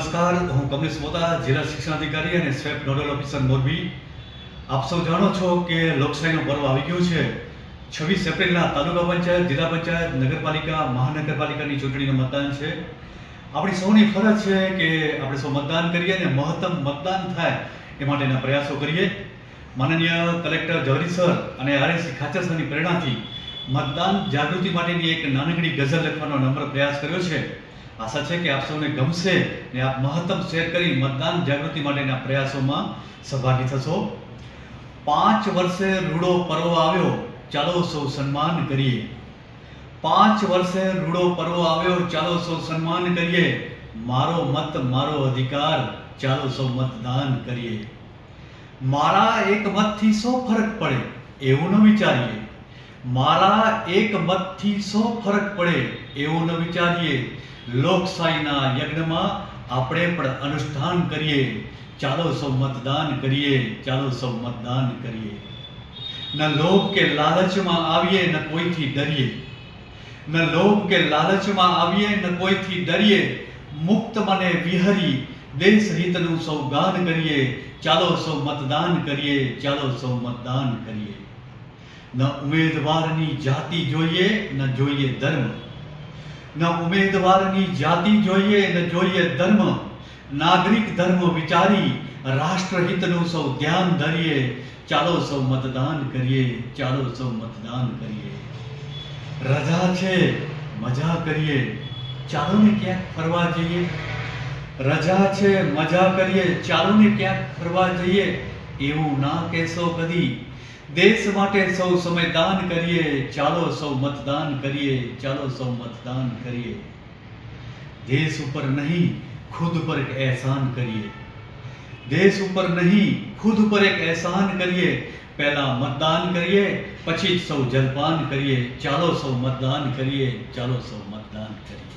નમસ્કાર, હું કમલેશ મોતા, જિલ્લા શિક્ષણાધિકારી અને સ્વેપ નોડલ ઓફિસર મોરબી. આપ સૌ જાણો છો કે લોકશાહીનો પર્વ આવી ગયો છે. 26 એપ્રિલના તાલુકા પંચાયત, જિલ્લા પંચાયત, નગરપાલિકા, મહાનગરપાલિકાની ચૂંટણીનું મતદાન છે. આપણી સૌની ફરજ છે કે આપણે સૌ મતદાન કરીએ અને મહત્તમ મતદાન થાય એ માટેના પ્રયાસો કરીએ. માનનીય કલેક્ટર જવહરી સર અને આરએસસી ખાચર સરની પ્રેરણાથી મતદાન જાગૃતિ માટેની એક નાનકડી ગઝલ લખવાનો નમ્ર પ્રયાસ કર્યો છે. આશા છે કે આપ સૌને ગમશે ને આપ મહત્તમ શેર કરી મતદાન જાગૃતિ માટેના પ્રયાસોમાં સહભાગી થશો. 5 વર્ષે રૂડો પર્વ આવ્યો, ચાલો સૌ સન્માન કરીએ. 5 વર્ષે રૂડો પર્વ આવ્યો, ચાલો સૌ સન્માન કરીએ. મારો મત મારો અધિકાર, ચાલો સૌ મતદાન કરીએ. મારા એક મતથી 100 ફરક પડે એવું ન વિચારીએ. મારા એક મતથી 100 ફરક પડે એવું ન વિચારીએ. લોકશાહીના યજ્ઞમાં આપણે પણ અનુષ્ઠાન કરીએ. ચાલો સૌ મતદાન કરીએ, ચાલો સૌ મતદાન કરીએ. ન લોભ કે લાલચમાં આવીએ, ન કોઈથી ડરીએ. ન લોભ કે લાલચમાં આવીએ, ન કોઈથી ડરીએ. મુક્ત મને વિહરી દેશ હિતનું સૌ ગાન કરીએ. ચાલો સૌ મતદાન કરીએ, ચાલો સૌ મતદાન કરીએ. ન ઉમેદવારની જાતિ જોઈએ, ન જોઈએ ધર્મ. ન ઉમેદવારની જાતિ જોઈએ, ન જોઈએ ધર્મ. નાગરિક ધર્મ વિચારી રાષ્ટ્રહિતનું સૌ ધ્યાન ધરીએ. ચાલો સૌ મતદાન કરીએ, ચાલો સૌ મતદાન કરીએ. રજા છે મજા કરીએ, ચાલો ને ક્યાંક ફરવા જઈએ. રજા છે મજા કરીએ, ચાલો ને ક્યાંક ફરવા જઈએ. એવું ના કહેશો કદી, દેશ માટે સૌ સમય દાન કરીએ. ચાલો સૌ મતદાન કરીએ, ચાલો સૌ મતદાન કરીએ. દેશ ઉપર નહીં ખુદ પર એક એહસાન કરીએ. દેશ ઉપર નહીં ખુદ પર એક એહસાન કરીએ. પહેલા મતદાન કરીએ, પછી સૌ જલપાન કરીએ. ચાલો સૌ મતદાન કરીએ, ચાલો સૌ મતદાન કરીએ.